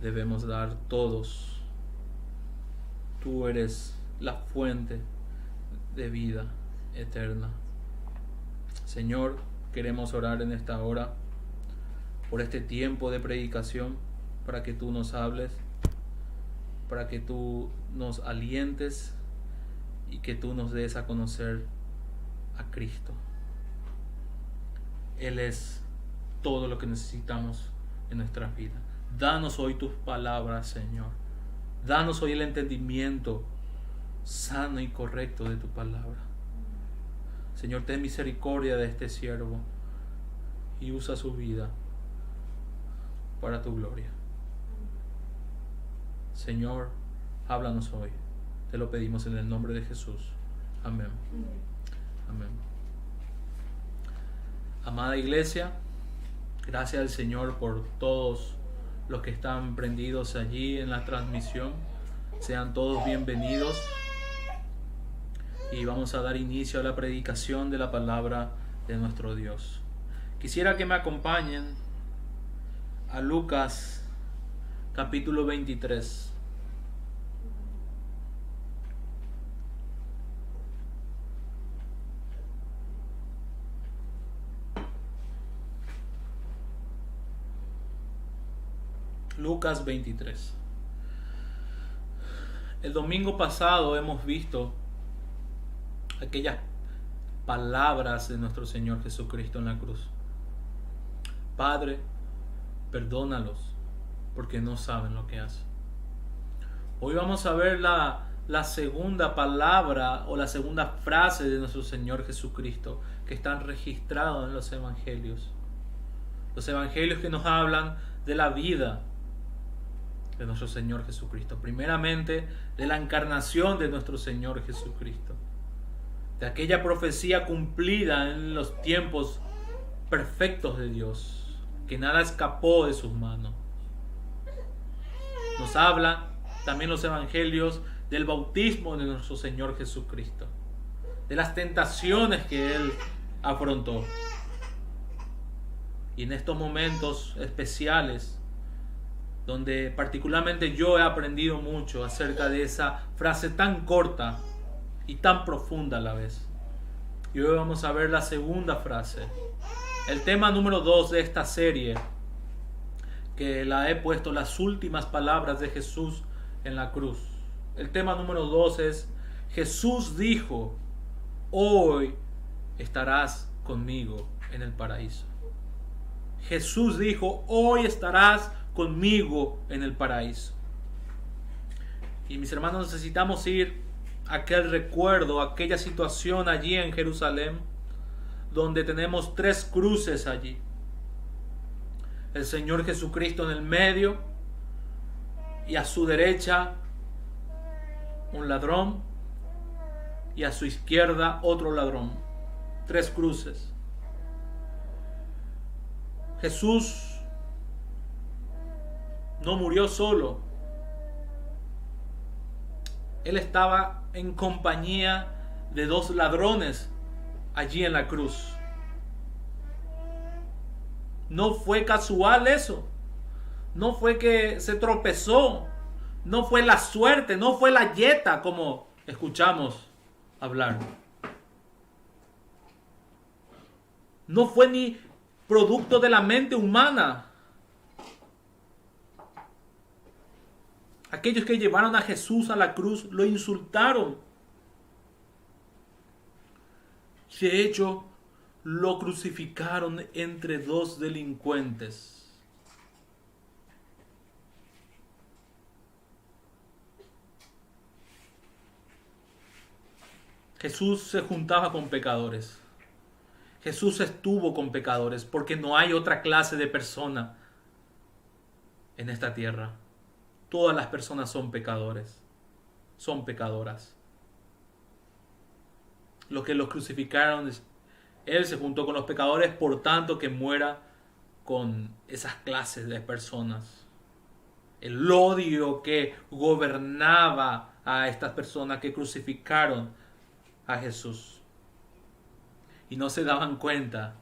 debemos dar todos. Tú eres la fuente de vida eterna. Señor, queremos orar en esta hora por este tiempo de predicación, para que tú nos hables, para que tú nos alientes y que tú nos des a conocer a Cristo. Él es todo lo que necesitamos en nuestras vidas. Danos hoy tus palabras, Señor. Danos hoy el entendimiento sano y correcto de tu palabra. Señor, ten misericordia de este siervo y usa su vida para tu gloria. Señor, háblanos hoy. Te lo pedimos en el nombre de Jesús. Amén. Amén. Amada iglesia, gracias al Señor por todos los que están prendidos allí en la transmisión. Sean todos bienvenidos. Y vamos a dar inicio a la predicación de la palabra de nuestro Dios. Quisiera que me acompañen a Lucas capítulo 23. Lucas 23. El domingo pasado hemos visto aquellas palabras de nuestro Señor Jesucristo en la cruz. Padre, perdónalos porque no saben lo que hacen. Hoy vamos a ver la segunda palabra o la segunda frase de nuestro Señor Jesucristo que están registrados en los evangelios. Los evangelios que nos hablan de la vida de nuestro Señor Jesucristo. Primeramente, de la encarnación de nuestro Señor Jesucristo. De aquella profecía cumplida en los tiempos perfectos de Dios, que nada escapó de sus manos. Nos habla también los evangelios del bautismo de nuestro Señor Jesucristo, de las tentaciones que Él afrontó. Y en estos momentos especiales, donde particularmente yo he aprendido mucho acerca de esa frase tan corta y tan profunda a la vez. Y hoy vamos a ver la segunda frase. El tema número 2 de esta serie, que la he puesto las últimas palabras de Jesús en la cruz. El tema número 2 es: Jesús dijo, hoy estarás conmigo en el paraíso. Jesús dijo, hoy estarás conmigo en el paraíso. Y mis hermanos, necesitamos ir a aquel recuerdo, a aquella situación allí en Jerusalén, donde tenemos 3 cruces allí. El Señor Jesucristo en el medio, y a su derecha un ladrón, y a su izquierda otro ladrón. 3 cruces. Jesús no murió solo. Él estaba en compañía de 2 ladrones allí en la cruz. No fue casual eso. No fue que se tropezó. No fue la suerte. No fue la yeta, como escuchamos hablar. No fue ni producto de la mente humana. Aquellos que llevaron a Jesús a la cruz lo insultaron. De hecho, lo crucificaron entre 2 delincuentes. Jesús se juntaba con pecadores. Jesús estuvo con pecadores, porque no hay otra clase de persona en esta tierra. Todas las personas son pecadores, son pecadoras. Los que los crucificaron, Él se juntó con los pecadores, por tanto que muera con esas clases de personas. El odio que gobernaba a estas personas que crucificaron a Jesús. Y no se daban cuenta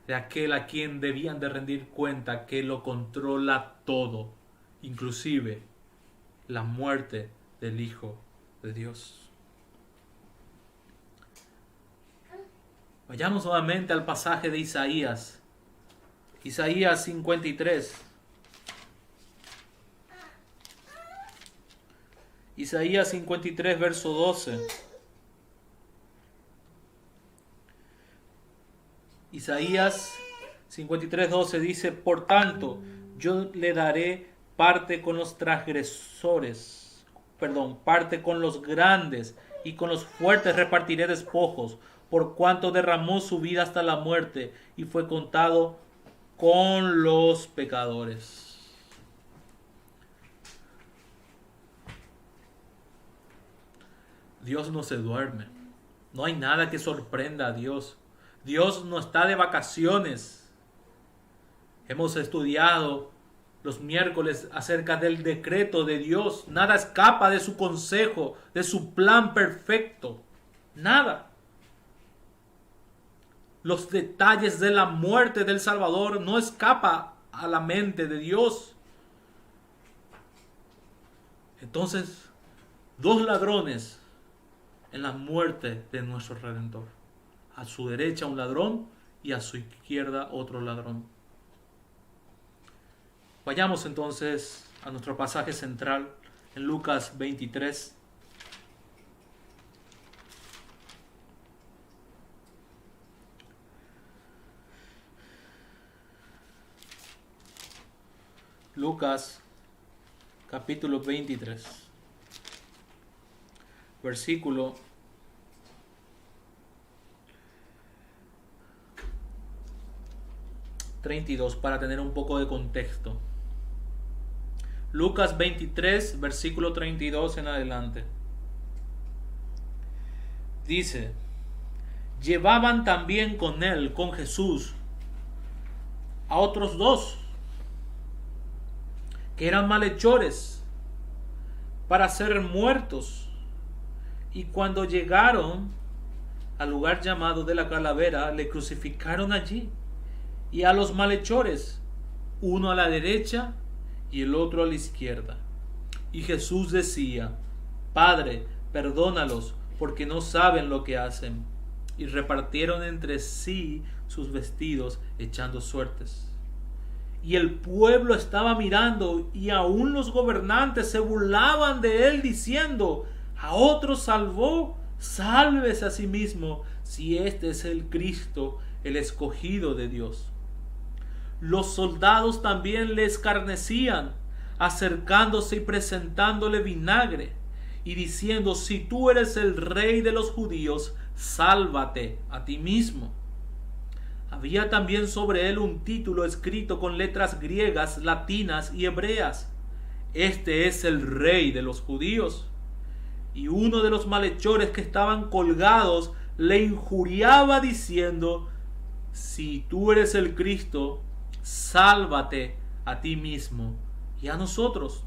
de aquel a quien debían de rendir cuenta, que lo controla todo inclusive la muerte del Hijo de Dios. Vayamos nuevamente al pasaje de Isaías. Isaías 53. Isaías 53, verso 12. Isaías 53, 12 dice: por tanto, yo le daré parte con los transgresores, parte con los grandes, y con los fuertes repartiré despojos, por cuanto derramó su vida hasta la muerte, y fue contado con los pecadores. Dios no se duerme. No hay nada que sorprenda a Dios. Dios no está de vacaciones. Hemos estudiado los miércoles acerca del decreto de Dios. Nada escapa de su consejo, de su plan perfecto. Nada. Los detalles de la muerte del Salvador no escapa a la mente de Dios. Entonces, dos ladrones en la muerte de nuestro Redentor. A su derecha un ladrón y a su izquierda otro ladrón. Vayamos entonces a nuestro pasaje central en Lucas 23. Lucas capítulo 23, versículo 32, para tener un poco de contexto. Lucas 23, versículo 32 en adelante. Dice: llevaban también con él, con Jesús, a otros dos, que eran malhechores, para ser muertos. Y cuando llegaron al lugar llamado de la Calavera, le crucificaron allí, y a los malhechores, uno a la derecha y el otro a la izquierda. Y Jesús decía: Padre, perdónalos, porque no saben lo que hacen. Y repartieron entre sí sus vestidos, echando suertes. Y el pueblo estaba mirando, y aún los gobernantes se burlaban de él, diciendo: a otro salvó, sálvese a sí mismo, si este es el Cristo, el escogido de Dios. Los soldados también le escarnecían, acercándose y presentándole vinagre, y diciendo: si tú eres el rey de los judíos, sálvate a ti mismo. Había también sobre él un título escrito con letras griegas, latinas y hebreas: este es el rey de los judíos. Y uno de los malhechores que estaban colgados le injuriaba diciendo: si tú eres el Cristo, sálvate a ti mismo y a nosotros.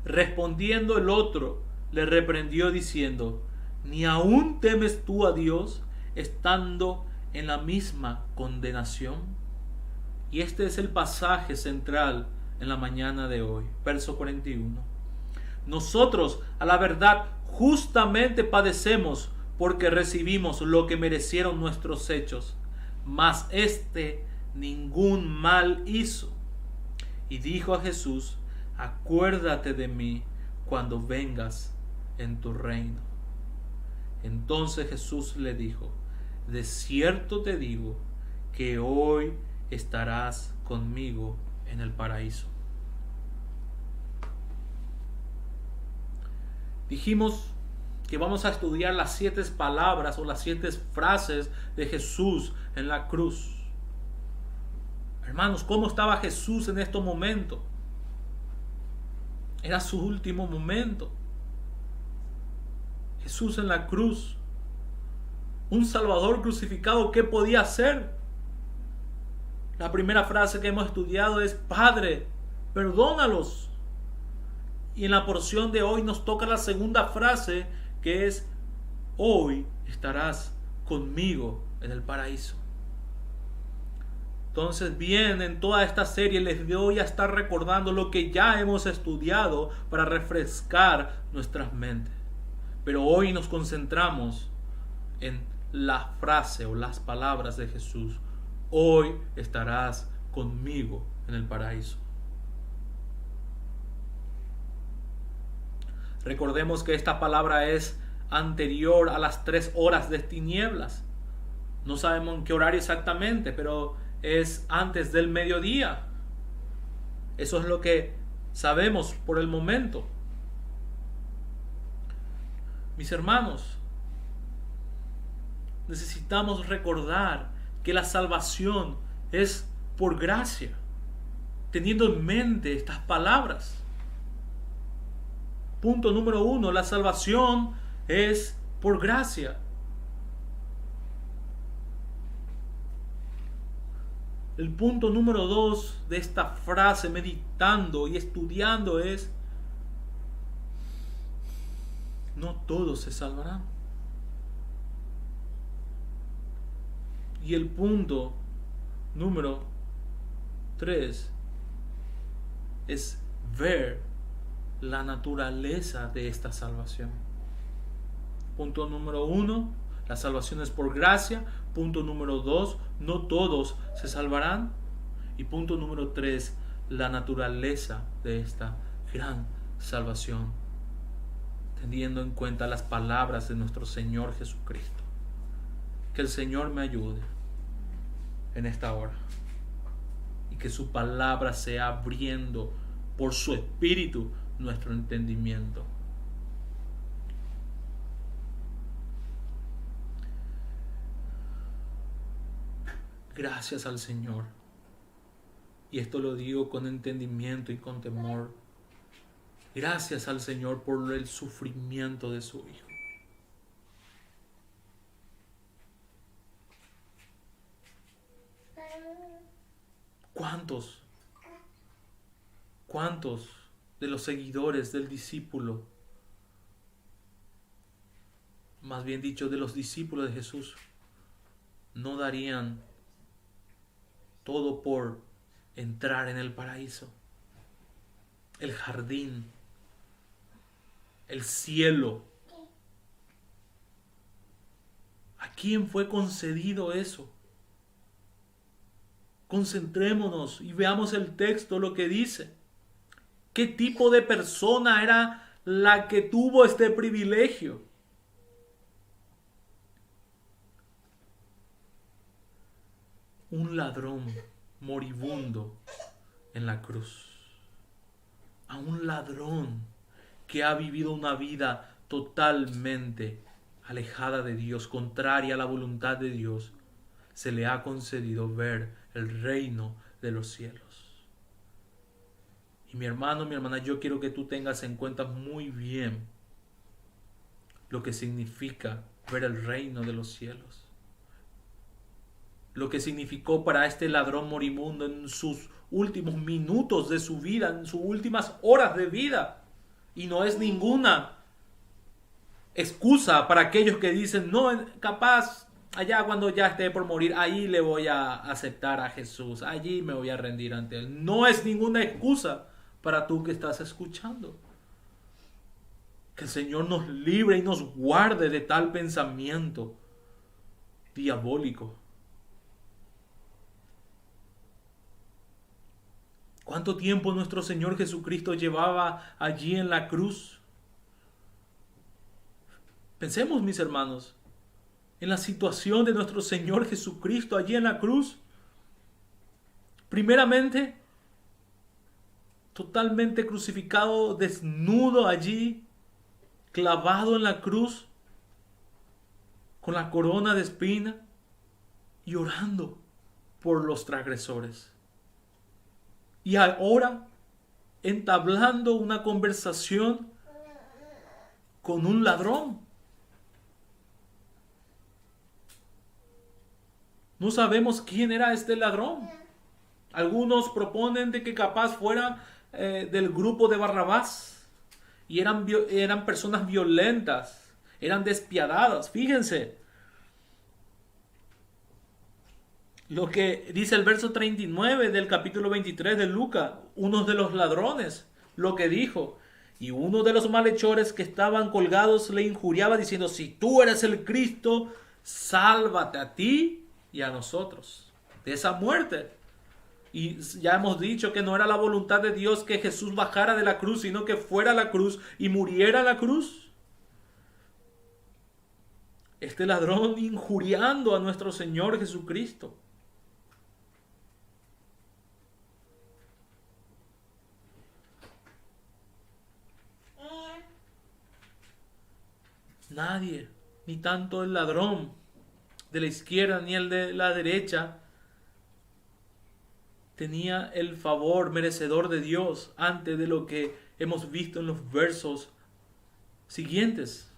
Respondiendo el otro, le reprendió diciendo: ¿ni aún temes tú a Dios, estando en la misma condenación? Y este es el pasaje central en la mañana de hoy, verso 41. Nosotros, a la verdad, justamente padecemos, porque recibimos lo que merecieron nuestros hechos, mas éste ningún mal hizo. Y dijo a Jesús: acuérdate de mí cuando vengas en tu reino. Entonces Jesús le dijo: de cierto te digo que hoy estarás conmigo en el paraíso. Dijimos que vamos a estudiar las 7 palabras o las 7 frases de Jesús en la cruz. Hermanos, ¿cómo estaba Jesús en este momento? Era su último momento. Jesús en la cruz. Un Salvador crucificado, ¿qué podía hacer? La primera frase que hemos estudiado es: Padre, perdónalos. Y en la porción de hoy nos toca la segunda frase, que es: hoy estarás conmigo en el paraíso. Entonces bien, en toda esta serie les voy a estar recordando lo que ya hemos estudiado para refrescar nuestras mentes. Pero hoy nos concentramos en la frase o las palabras de Jesús. Hoy estarás conmigo en el paraíso. Recordemos que esta palabra es anterior a las 3 horas de tinieblas. No sabemos en qué horario exactamente, pero es antes del mediodía. Eso es lo que sabemos por el momento. Mis hermanos, necesitamos recordar que la salvación es por gracia, teniendo en mente estas palabras. Punto número 1, la salvación es por gracia. El punto número 2 de esta frase, meditando y estudiando, es: no todos se salvarán. Y el punto número 3 es ver la naturaleza de esta salvación. Punto número 1, la salvación es por gracia. Punto número 2, no todos se salvarán. Y punto número 3, la naturaleza de esta gran salvación, teniendo en cuenta las palabras de nuestro Señor Jesucristo. Que el Señor me ayude en esta hora y que su palabra sea abriendo por su Espíritu nuestro entendimiento. Gracias al Señor. Y esto lo digo con entendimiento y con temor. Gracias al Señor por el sufrimiento de su Hijo. ¿Cuántos de los seguidores del discípulo, más bien dicho, de los discípulos de Jesús, no darían todo por entrar en el paraíso, el jardín, el cielo? ¿A quién fue concedido eso? Concentrémonos y veamos el texto, lo que dice. ¿Qué tipo de persona era la que tuvo este privilegio? Un ladrón moribundo en la cruz. A un ladrón que ha vivido una vida totalmente alejada de Dios, contraria a la voluntad de Dios, se le ha concedido ver el reino de los cielos. Y mi hermano, mi hermana, yo quiero que tú tengas en cuenta muy bien lo que significa ver el reino de los cielos. Lo que significó para este ladrón moribundo en sus últimos minutos de su vida, en sus últimas horas de vida. Y no es ninguna excusa para aquellos que dicen: no, capaz allá cuando ya esté por morir, ahí le voy a aceptar a Jesús, allí me voy a rendir ante Él. No es ninguna excusa para tú que estás escuchando. Que el Señor nos libre y nos guarde de tal pensamiento diabólico. ¿Cuánto tiempo nuestro Señor Jesucristo llevaba allí en la cruz? Pensemos, mis hermanos, en la situación de nuestro Señor Jesucristo allí en la cruz. Primeramente, totalmente crucificado, desnudo allí, clavado en la cruz, con la corona de espina y orando por los transgresores. Y ahora entablando una conversación con un ladrón. No sabemos quién era este ladrón. Algunos proponen de que capaz fuera del grupo de Barrabás. Y eran personas violentas, eran despiadadas. Fíjense, Lo que dice el verso 39 del capítulo 23 de Lucas, uno de los ladrones, lo que dijo. Y uno de los malhechores que estaban colgados le injuriaba diciendo, si tú eres el Cristo, sálvate a ti y a nosotros de esa muerte. Y ya hemos dicho que no era la voluntad de Dios que Jesús bajara de la cruz, sino que fuera a la cruz y muriera en la cruz. Este ladrón injuriando a nuestro Señor Jesucristo. Nadie, ni tanto el ladrón de la izquierda ni el de la derecha, tenía el favor merecedor de Dios antes de lo que hemos visto en los versos siguientes.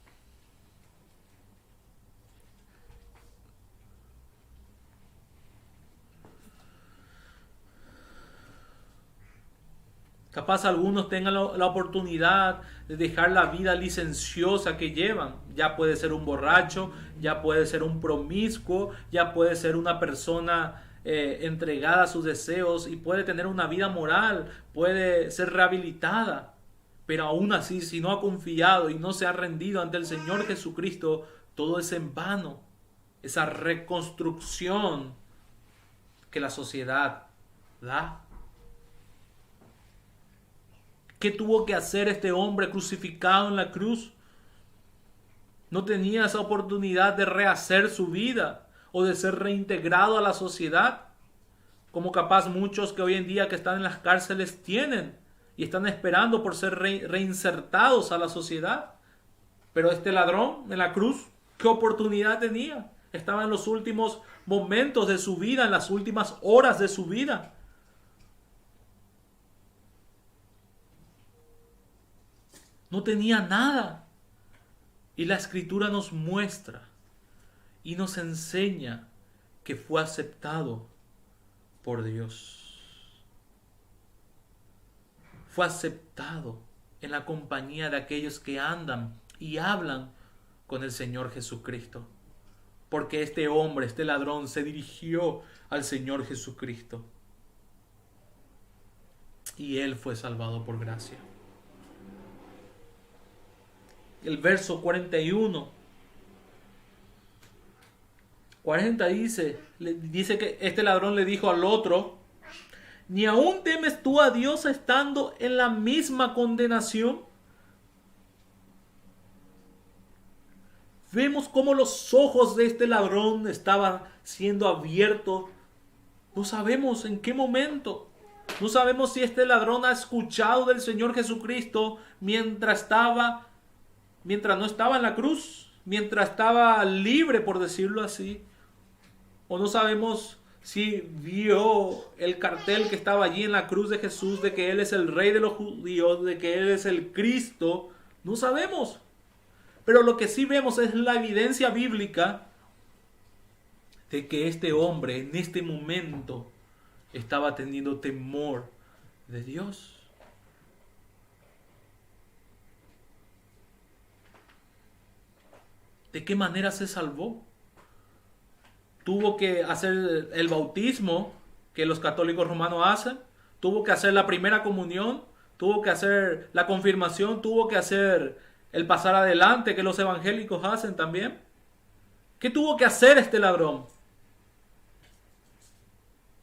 Capaz algunos tengan la oportunidad de dejar la vida licenciosa que llevan. Ya puede ser un borracho, ya puede ser un promiscuo, ya puede ser una persona entregada a sus deseos y puede tener una vida moral, puede ser rehabilitada. Pero aún así, si no ha confiado y no se ha rendido ante el Señor Jesucristo, todo es en vano. Esa reconstrucción que la sociedad da. ¿Qué tuvo que hacer este hombre crucificado en la cruz? No tenía esa oportunidad de rehacer su vida o de ser reintegrado a la sociedad, como capaz muchos que hoy en día que están en las cárceles tienen y están esperando por ser reinsertados a la sociedad. Pero este ladrón en la cruz, ¿qué oportunidad tenía? Estaba en los últimos momentos de su vida, en las últimas horas de su vida. No tenía nada. Y la Escritura nos muestra y nos enseña que fue aceptado por Dios. Fue aceptado en la compañía de aquellos que andan y hablan con el Señor Jesucristo. Porque este hombre, este ladrón, se dirigió al Señor Jesucristo. Y él fue salvado por gracia. El verso 41. 40 dice que este ladrón le dijo al otro, ¿ni aún temes tú a Dios estando en la misma condenación? Vemos cómo los ojos de este ladrón estaban siendo abiertos. No sabemos en qué momento. No sabemos si este ladrón ha escuchado del Señor Jesucristo mientras no estaba en la cruz, mientras estaba libre, por decirlo así. O no sabemos si vio el cartel que estaba allí en la cruz de Jesús de que Él es el Rey de los judíos, de que Él es el Cristo. No sabemos. Pero lo que sí vemos es la evidencia bíblica de que este hombre en este momento estaba teniendo temor de Dios. ¿De qué manera se salvó? Tuvo que hacer el bautismo que los católicos romanos hacen, tuvo que hacer la primera comunión, tuvo que hacer la confirmación, tuvo que hacer el pasar adelante que los evangélicos hacen también. ¿Qué tuvo que hacer este ladrón?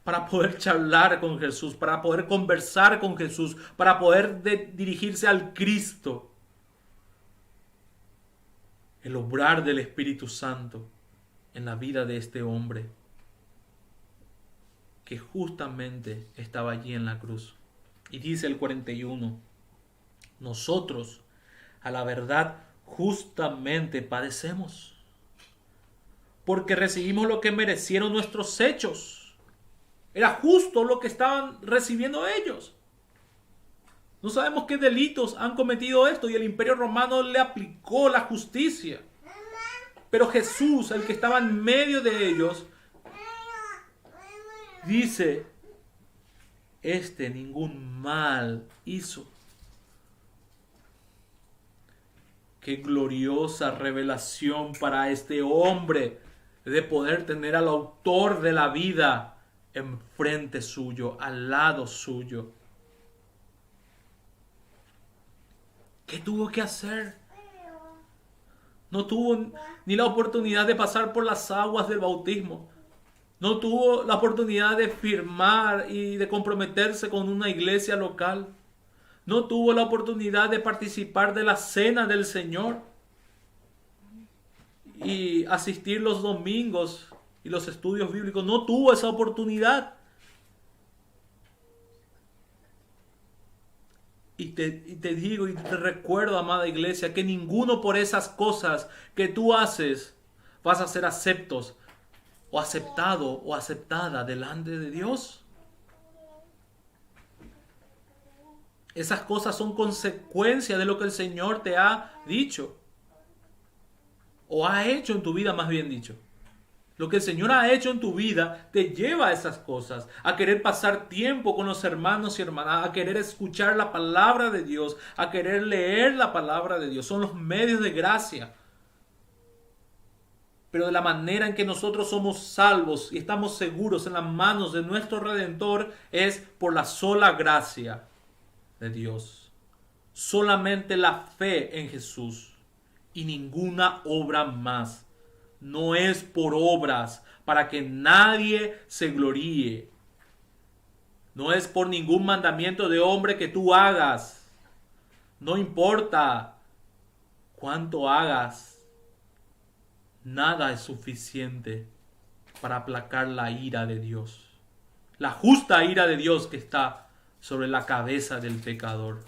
Para poder charlar con Jesús, para poder conversar con Jesús, para poder dirigirse al Cristo. El obrar del Espíritu Santo en la vida de este hombre que justamente estaba allí en la cruz. Y dice el 41, nosotros a la verdad justamente padecemos, porque recibimos lo que merecieron nuestros hechos. Era justo lo que estaban recibiendo ellos. No sabemos qué delitos han cometido esto y el Imperio Romano le aplicó la justicia. Pero Jesús, el que estaba en medio de ellos, dice, ningún mal hizo. Qué gloriosa revelación para este hombre de poder tener al autor de la vida enfrente suyo, al lado suyo. ¿Qué tuvo que hacer? No tuvo ni la oportunidad de pasar por las aguas del bautismo. No tuvo la oportunidad de firmar y de comprometerse con una iglesia local. No tuvo la oportunidad de participar de la cena del Señor y asistir los domingos y los estudios bíblicos. No tuvo esa oportunidad. Y te digo y te recuerdo, amada iglesia, que ninguno por esas cosas que tú haces vas a ser aceptos o aceptado o aceptada delante de Dios. Esas cosas son consecuencia de lo que el Señor te ha dicho. O ha hecho en tu vida, más bien dicho. Lo que el Señor ha hecho en tu vida te lleva a esas cosas, a querer pasar tiempo con los hermanos y hermanas, a querer escuchar la palabra de Dios, a querer leer la palabra de Dios. Son los medios de gracia. Pero de la manera en que nosotros somos salvos y estamos seguros en las manos de nuestro Redentor es por la sola gracia de Dios. Solamente la fe en Jesús y ninguna obra más. No es por obras para que nadie se gloríe. No es por ningún mandamiento de hombre que tú hagas. No importa cuánto hagas. Nada es suficiente para aplacar la ira de Dios. La justa ira de Dios que está sobre la cabeza del pecador.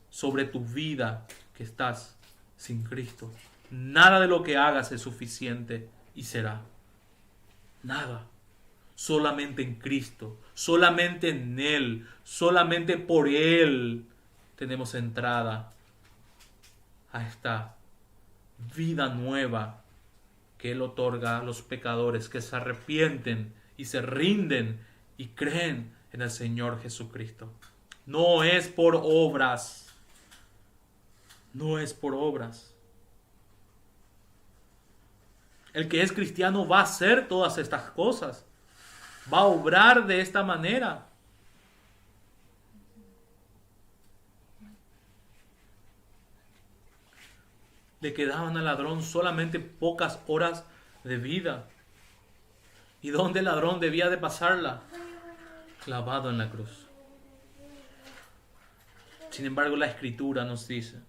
Sobre tu vida que estás sin Cristo. Nada de lo que hagas es suficiente y será. Nada. Solamente en Cristo. Solamente en Él. Solamente por Él tenemos entrada a esta vida nueva que Él otorga a los pecadores que se arrepienten y se rinden y creen en el Señor Jesucristo. No es por obras. No es por obras. El que es cristiano va a hacer todas estas cosas. Va a obrar de esta manera. Le quedaban al ladrón solamente pocas horas de vida. ¿Y dónde el ladrón debía de pasarla? Clavado en la cruz. Sin embargo, la Escritura nos dice.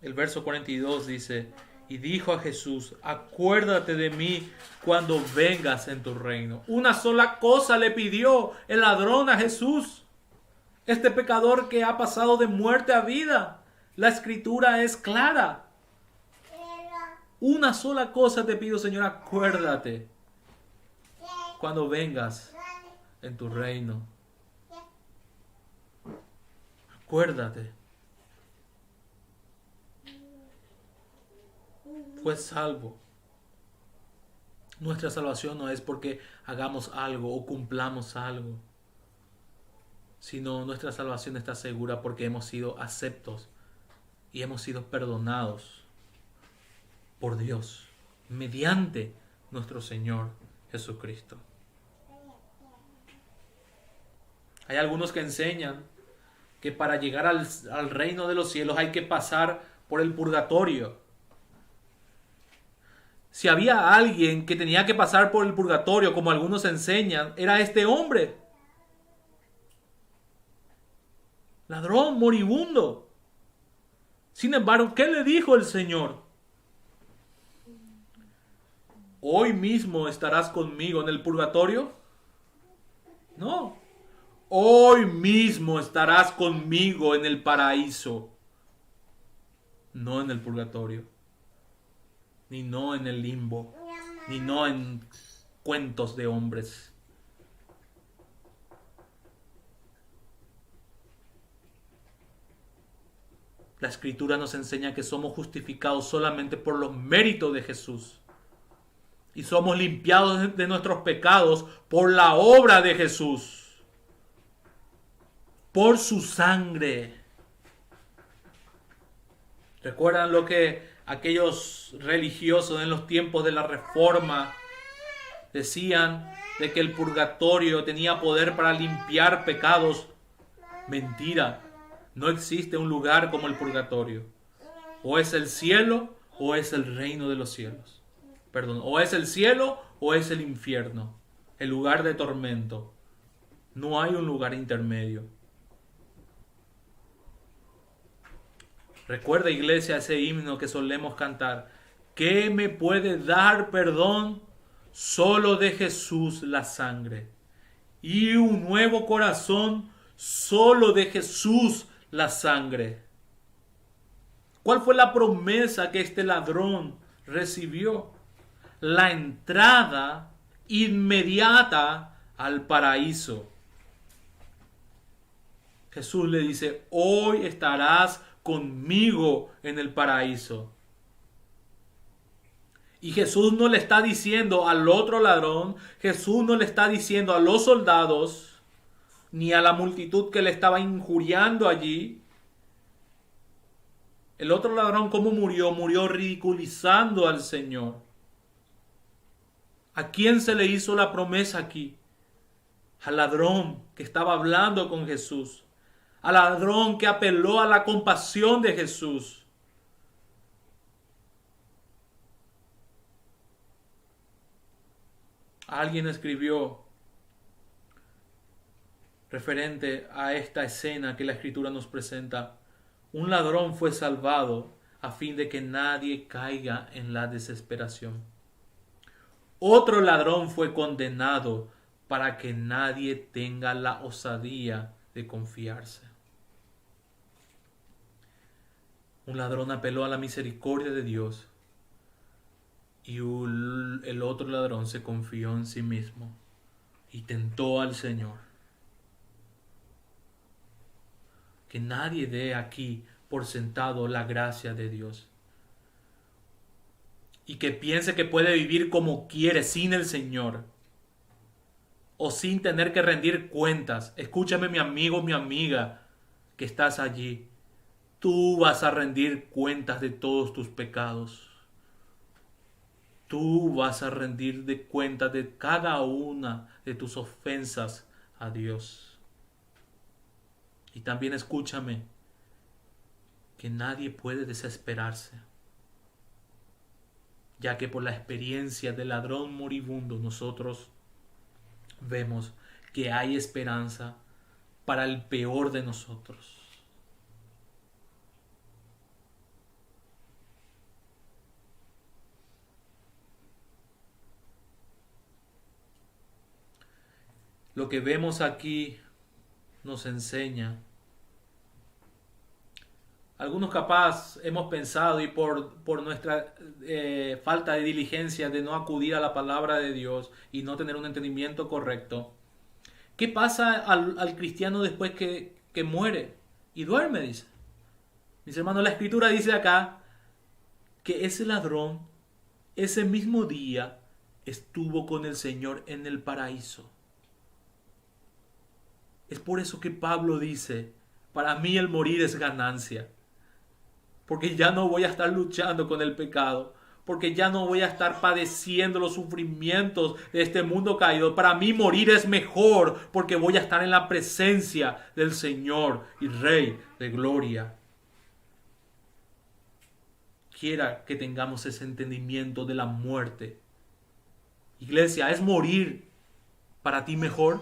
El verso 42 dice: y dijo a Jesús, acuérdate de mí cuando vengas en tu reino. Una sola cosa le pidió el ladrón a Jesús. Este pecador que ha pasado de muerte a vida. La Escritura es clara. Una sola cosa te pido, Señor, acuérdate cuando vengas en tu reino. Acuérdate. Fue salvo. Nuestra salvación no es porque hagamos algo o cumplamos algo, sino nuestra salvación está segura porque hemos sido aceptos y hemos sido perdonados por Dios mediante nuestro Señor Jesucristo. Hay algunos que enseñan que para llegar al reino de los cielos hay que pasar por el purgatorio. Si había alguien que tenía que pasar por el purgatorio, como algunos enseñan, era este hombre. Ladrón, moribundo. Sin embargo, ¿qué le dijo el Señor? ¿Hoy mismo estarás conmigo en el purgatorio? No. Hoy mismo estarás conmigo en el paraíso. No en el purgatorio. Ni no en el limbo, ni no en cuentos de hombres. La Escritura nos enseña que somos justificados solamente por los méritos de Jesús. Y somos limpiados de nuestros pecados por la obra de Jesús. Por su sangre. ¿Recuerdan lo que Aquellos religiosos en los tiempos de la Reforma decían de que el purgatorio tenía poder para limpiar pecados. Mentira, no existe un lugar como el purgatorio. O es el cielo o es el reino de los cielos. Perdón, o es el cielo o es el infierno, el lugar de tormento. No hay un lugar intermedio. Recuerda, iglesia, ese himno que solemos cantar. ¿Qué me puede dar perdón? Solo de Jesús la sangre. Y un nuevo corazón, solo de Jesús la sangre. ¿Cuál fue la promesa que este ladrón recibió? La entrada inmediata al paraíso. Jesús le dice, hoy estarás conmigo en el paraíso. Y Jesús no le está diciendo al otro ladrón, Jesús no le está diciendo a los soldados, ni a la multitud que le estaba injuriando allí. El otro ladrón, ¿cómo murió? Murió ridiculizando al Señor. ¿A quién se le hizo la promesa aquí? Al ladrón que estaba hablando con Jesús. Al ladrón que apeló a la compasión de Jesús. Alguien escribió referente a esta escena que la Escritura nos presenta. Un ladrón fue salvado a fin de que nadie caiga en la desesperación. Otro ladrón fue condenado para que nadie tenga la osadía de confiarse. Un ladrón apeló a la misericordia de Dios y el otro ladrón se confió en sí mismo y tentó al Señor. Que nadie dé aquí por sentado la gracia de Dios. Y que piense que puede vivir como quiere sin el Señor. O sin tener que rendir cuentas. Escúchame, mi amigo, mi amiga, que estás allí. Tú vas a rendir cuentas de todos tus pecados. Tú vas a rendir de cuentas de cada una de tus ofensas a Dios. Y también escúchame, que nadie puede desesperarse, ya que por la experiencia del ladrón moribundo nosotros vemos que hay esperanza para el peor de nosotros. Lo que vemos aquí nos enseña. Algunos capaz hemos pensado y por nuestra falta de diligencia de no acudir a la palabra de Dios y no tener un entendimiento correcto. ¿Qué pasa al cristiano después que muere y duerme? Dice. Mis hermanos, la Escritura dice acá que ese ladrón ese mismo día estuvo con el Señor en el paraíso. Es por eso que Pablo dice, para mí el morir es ganancia. Porque ya no voy a estar luchando con el pecado. Porque ya no voy a estar padeciendo los sufrimientos de este mundo caído. Para mí morir es mejor porque voy a estar en la presencia del Señor y Rey de gloria. Quiera que tengamos ese entendimiento de la muerte. Iglesia, ¿es morir para ti mejor?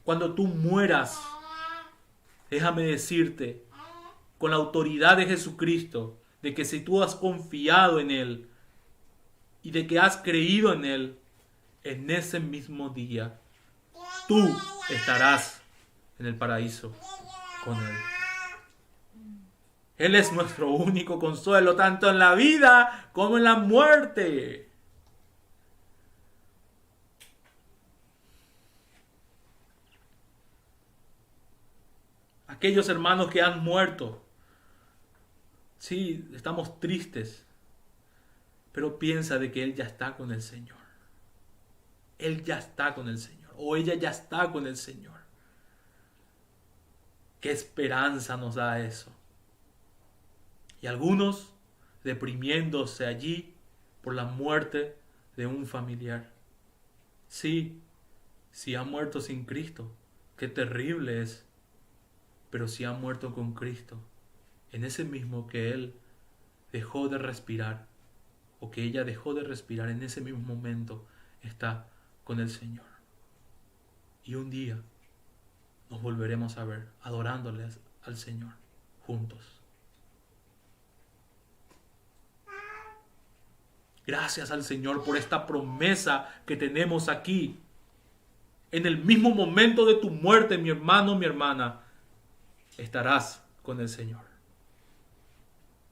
Cuando tú mueras, déjame decirte, con la autoridad de Jesucristo, de que si tú has confiado en Él y de que has creído en Él, en ese mismo día, tú estarás en el paraíso con Él. Él es nuestro único consuelo, tanto en la vida como en la muerte. Aquellos hermanos que han muerto, sí, estamos tristes, pero piensa de que Él ya está con el Señor. Él ya está con el Señor, o ella ya está con el Señor. ¿Qué esperanza nos da eso? Y algunos deprimiéndose allí por la muerte de un familiar. Sí, si ha muerto sin Cristo, qué terrible es. Pero si ha muerto con Cristo, en ese mismo que Él dejó de respirar, o que ella dejó de respirar, en ese mismo momento está con el Señor. Y un día nos volveremos a ver adorándoles al Señor juntos. Gracias al Señor por esta promesa que tenemos aquí. En el mismo momento de tu muerte, mi hermano, mi hermana, estarás con el Señor.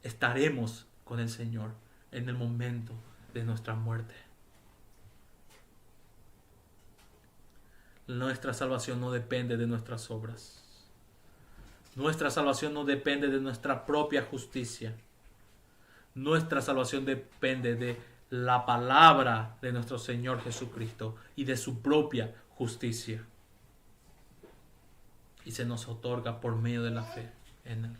Estaremos con el Señor en el momento de nuestra muerte. Nuestra salvación no depende de nuestras obras. Nuestra salvación no depende de nuestra propia justicia. Nuestra salvación depende de la palabra de nuestro Señor Jesucristo y de su propia justicia. Y se nos otorga por medio de la fe en Él.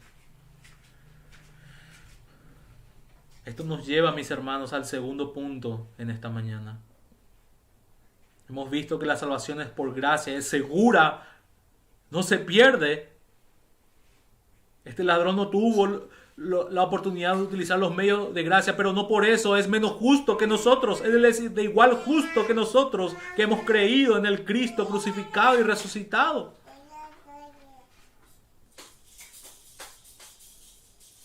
Esto nos lleva, mis hermanos, al segundo punto en esta mañana. Hemos visto que la salvación es por gracia, es segura, no se pierde. Este ladrón no tuvo la oportunidad de utilizar los medios de gracia, pero no por eso es menos justo que nosotros. Él es de igual justo que nosotros, que hemos creído en el Cristo crucificado y resucitado.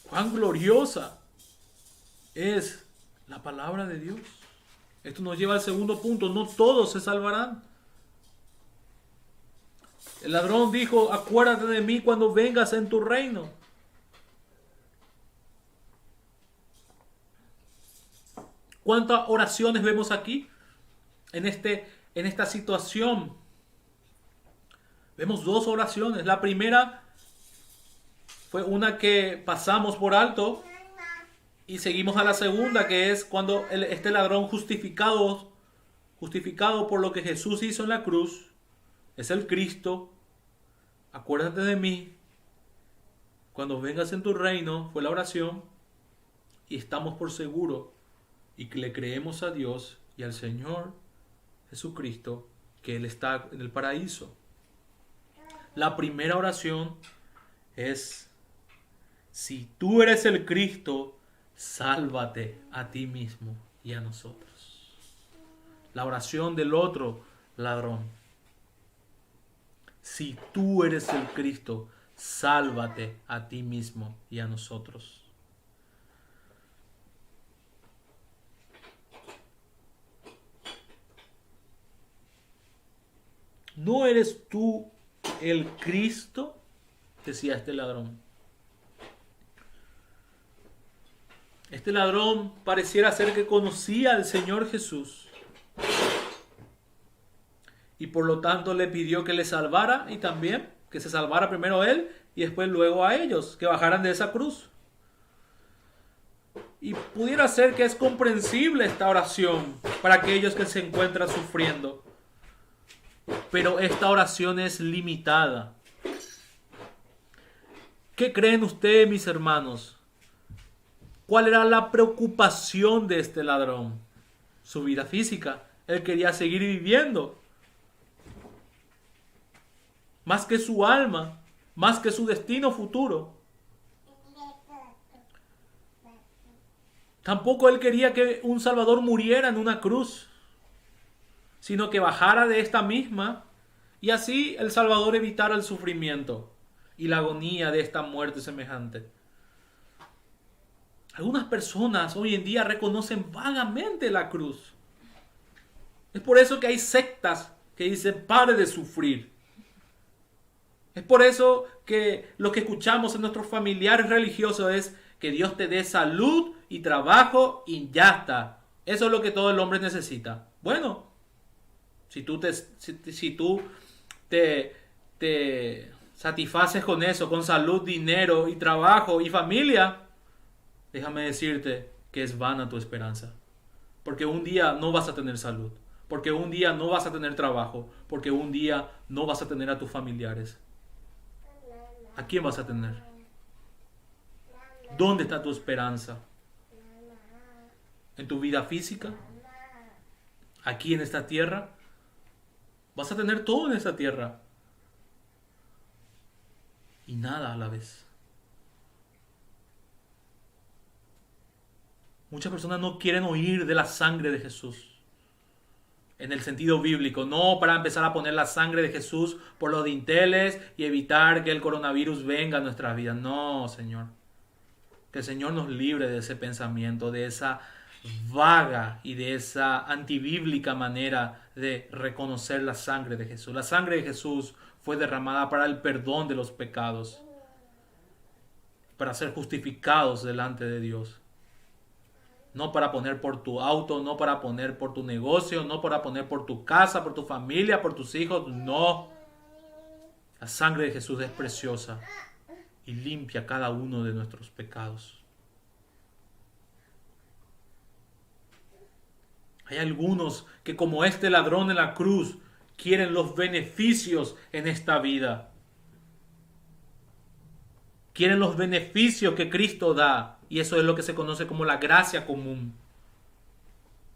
Cuán gloriosa es la palabra de Dios. Esto nos lleva al segundo punto. No todos se salvarán. El ladrón dijo: acuérdate de mí cuando vengas en tu reino. ¿Cuántas oraciones vemos aquí? En esta situación. Vemos dos oraciones. La primera fue una que pasamos por alto. Y seguimos a la segunda, que es cuando este ladrón justificado por lo que Jesús hizo en la cruz, es el Cristo. Acuérdate de mí cuando vengas en tu reino, fue la oración. Y estamos por seguro y que le creemos a Dios y al Señor Jesucristo que Él está en el paraíso. La primera oración es: si tú eres el Cristo, sálvate a ti mismo y a nosotros. La oración del otro ladrón: si tú eres el Cristo, sálvate a ti mismo y a nosotros. ¿No eres tú el Cristo?, decía este ladrón. Este ladrón pareciera ser que conocía al Señor Jesús y por lo tanto le pidió que le salvara, y también que se salvara primero él y después luego a ellos, que bajaran de esa cruz. Y pudiera ser que es comprensible esta oración para aquellos que se encuentran sufriendo, pero esta oración es limitada. ¿Qué creen ustedes, mis hermanos? ¿Cuál era la preocupación de este ladrón? Su vida física. Él quería seguir viviendo. Más que su alma, más que su destino futuro. Tampoco él quería que un Salvador muriera en una cruz, sino que bajara de esta misma y así el Salvador evitara el sufrimiento y la agonía de esta muerte semejante. Algunas personas hoy en día reconocen vagamente la cruz. Es por eso que hay sectas que dicen: pare de sufrir. Es por eso que lo que escuchamos en nuestros familiares religiosos es: que Dios te dé salud y trabajo y ya está. Eso es lo que todo el hombre necesita. Bueno, si tú te satisfaces con eso, con salud, dinero y trabajo y familia, déjame decirte que es vana tu esperanza. Porque un día no vas a tener salud. Porque un día no vas a tener trabajo. Porque un día no vas a tener a tus familiares. ¿A quién vas a tener? ¿Dónde está tu esperanza? ¿En tu vida física? ¿Aquí en esta tierra? Vas a tener todo en esta tierra y nada a la vez. Muchas personas no quieren oír de la sangre de Jesús. En el sentido bíblico, no para empezar a poner la sangre de Jesús por los dinteles y evitar que el coronavirus venga a nuestras vidas. No, Señor. Que el Señor nos libre de ese pensamiento, de esa vaga y de esa antibíblica manera de reconocer la sangre de Jesús. La sangre de Jesús fue derramada para el perdón de los pecados, para ser justificados delante de Dios. No para poner por tu auto, no para poner por tu negocio, no para poner por tu casa, por tu familia, por tus hijos. No. La sangre de Jesús es preciosa y limpia cada uno de nuestros pecados. Hay algunos que, como este ladrón en la cruz, quieren los beneficios en esta vida. Quieren los beneficios que Cristo da. Y eso es lo que se conoce como la gracia común.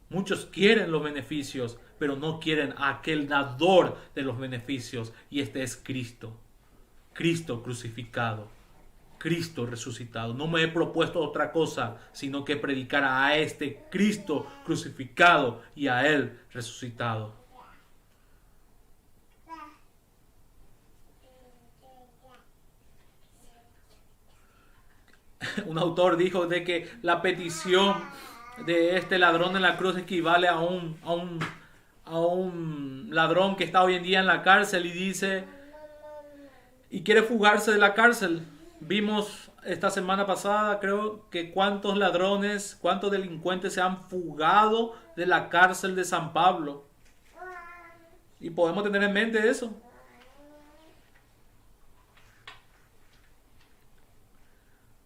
Muchos quieren los beneficios, pero no quieren a aquel dador de los beneficios. Y este es Cristo. Cristo crucificado. Cristo resucitado. No me he propuesto otra cosa, sino que predicar a este Cristo crucificado y a Él resucitado. Un autor dijo de que la petición de este ladrón en la cruz equivale a un ladrón que está hoy en día en la cárcel y dice y quiere fugarse de la cárcel. Vimos esta semana pasada, creo, que cuántos ladrones, cuántos delincuentes se han fugado de la cárcel de San Pablo. Y podemos tener en mente eso.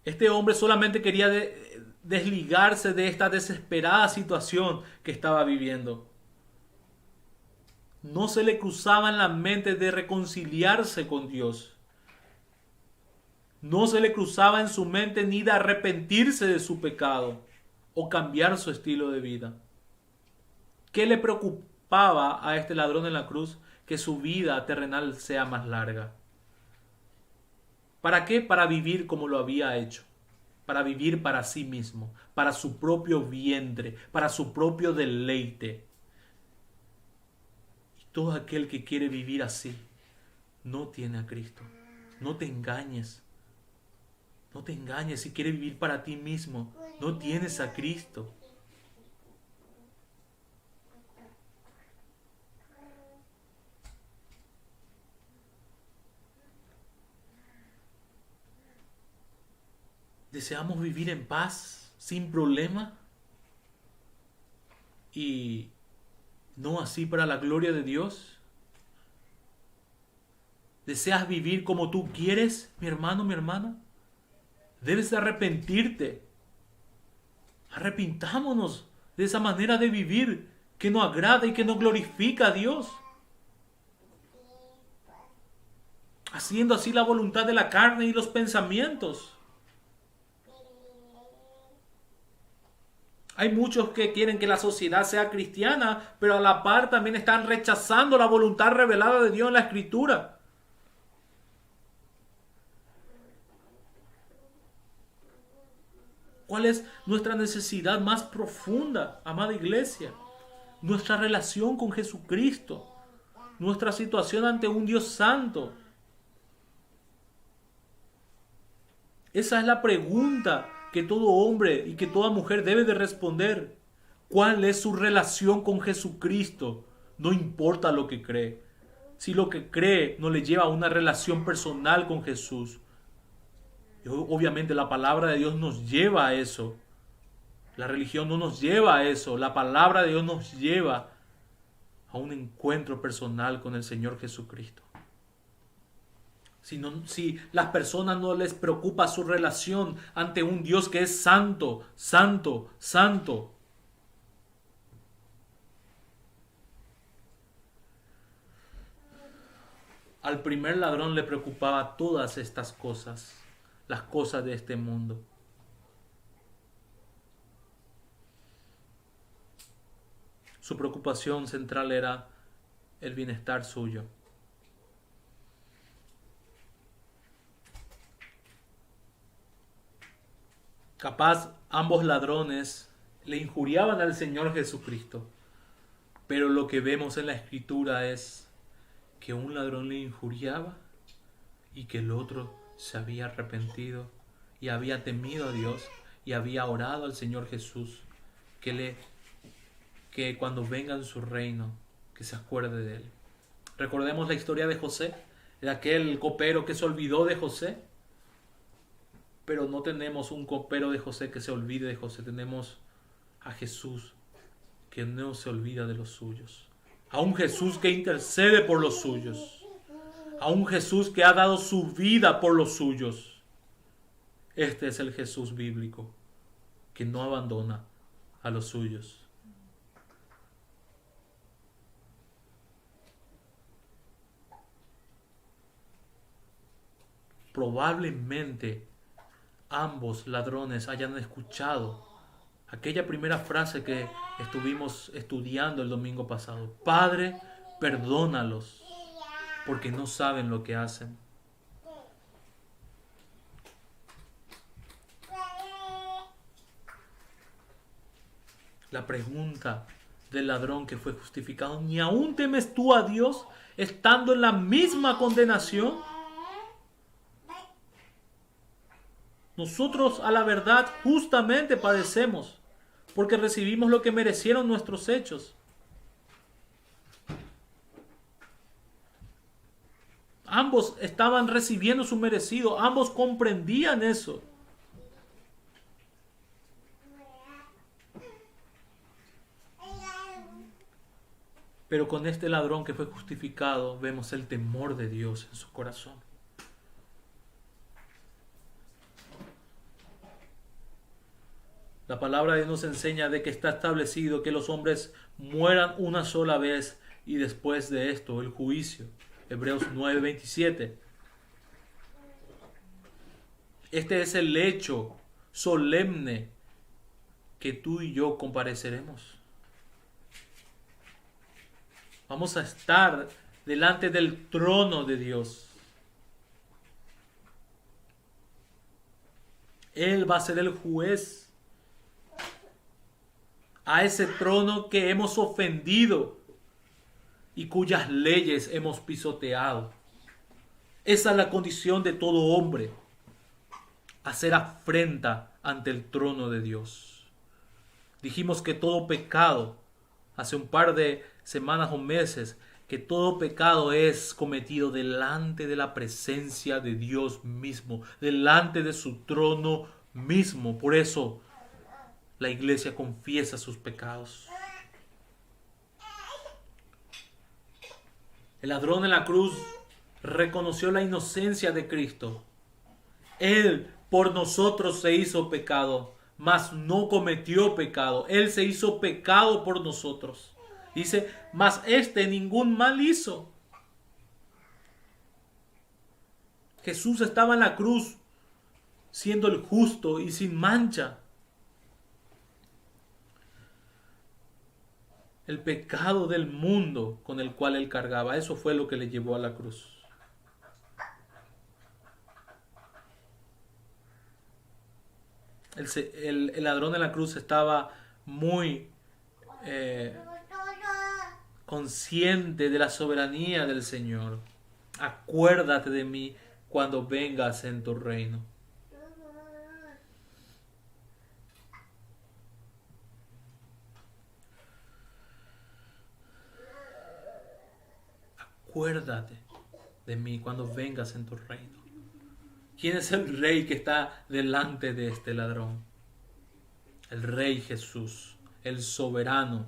Este hombre solamente quería desligarse de esta desesperada situación que estaba viviendo. No se le cruzaba en la mente de reconciliarse con Dios. No se le cruzaba en su mente ni de arrepentirse de su pecado o cambiar su estilo de vida. ¿Qué le preocupaba a este ladrón en la cruz? Que su vida terrenal sea más larga. ¿Para qué? Para vivir como lo había hecho. Para vivir para sí mismo, para su propio vientre, para su propio deleite. Y todo aquel que quiere vivir así no tiene a Cristo. No te engañes. No te engañes si quieres vivir para ti mismo. No tienes a Cristo. Deseamos vivir en paz, sin problema, y no así para la gloria de Dios. ¿Deseas vivir como tú quieres, mi hermano, mi hermana? Debes de arrepentirte. Arrepintámonos de esa manera de vivir que no agrada y que no glorifica a Dios. Haciendo así la voluntad de la carne y los pensamientos. Hay muchos que quieren que la sociedad sea cristiana, pero a la par también están rechazando la voluntad revelada de Dios en la Escritura. ¿Cuál es nuestra necesidad más profunda, amada iglesia? Nuestra relación con Jesucristo. Nuestra situación ante un Dios santo. Esa es la pregunta que todo hombre y que toda mujer debe de responder. ¿Cuál es su relación con Jesucristo? No importa lo que cree. Si lo que cree no le lleva a una relación personal con Jesús. Y obviamente la palabra de Dios nos lleva a eso. La religión no nos lleva a eso. La palabra de Dios nos lleva a un encuentro personal con el Señor Jesucristo. Si las personas no les preocupa su relación ante un Dios que es santo, santo, santo. Al primer ladrón le preocupaba todas estas cosas, las cosas de este mundo. Su preocupación central era el bienestar suyo. Capaz ambos ladrones le injuriaban al Señor Jesucristo, pero lo que vemos en la Escritura es que un ladrón le injuriaba y que el otro se había arrepentido y había temido a Dios y había orado al Señor Jesús que cuando venga en su reino, que se acuerde de él. Recordemos la historia de José, de aquel copero que se olvidó de José, pero no tenemos un copero de José que se olvide de José, tenemos a Jesús que no se olvida de los suyos, a un Jesús que intercede por los suyos, a un Jesús que ha dado su vida por los suyos. Este es el Jesús bíblico, que no abandona a los suyos. Probablemente ambos ladrones hayan escuchado aquella primera frase que estuvimos estudiando el domingo pasado. Padre, perdónalos, porque no saben lo que hacen. La pregunta del ladrón que fue justificado: ¿ni aún temes tú a Dios estando en la misma condenación? Nosotros a la verdad justamente padecemos, porque recibimos lo que merecieron nuestros hechos. Ambos estaban recibiendo su merecido, ambos comprendían eso. Pero con este ladrón que fue justificado, vemos el temor de Dios en su corazón. La palabra de Dios nos enseña de que está establecido que los hombres mueran una sola vez y después de esto el juicio. Hebreos 9:27. Este es el hecho solemne que tú y yo compareceremos. Vamos a estar delante del trono de Dios. Él va a ser el juez. A ese trono que hemos ofendido y cuyas leyes hemos pisoteado. Esa es la condición de todo hombre: hacer afrenta ante el trono de Dios. Dijimos que todo pecado, hace un par de semanas o meses, que todo pecado es cometido delante de la presencia de Dios mismo, delante de su trono mismo. Por eso la iglesia confiesa sus pecados. El ladrón en la cruz reconoció la inocencia de Cristo. Él por nosotros se hizo pecado, mas no cometió pecado. Él se hizo pecado por nosotros. Dice, mas este ningún mal hizo. Jesús estaba en la cruz siendo el justo y sin mancha. El pecado del mundo con el cual él cargaba, eso fue lo que le llevó a la cruz. El ladrón en la cruz estaba muy consciente de la soberanía del Señor. Acuérdate de mí cuando vengas en tu reino. Acuérdate de mí cuando vengas en tu reino. ¿Quién es el rey que está delante de este ladrón? El Rey Jesús, el soberano,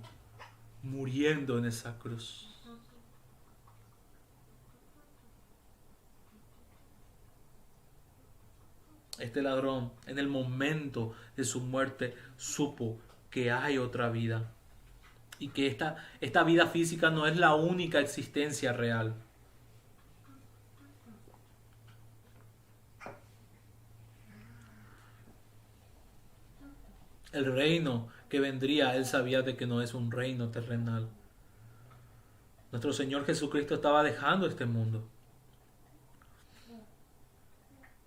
muriendo en esa cruz. Este ladrón, en el momento de su muerte, supo que hay otra vida y que esta vida física no es la única existencia real. El reino que vendría, él sabía de que no es un reino terrenal. Nuestro Señor Jesucristo estaba dejando este mundo.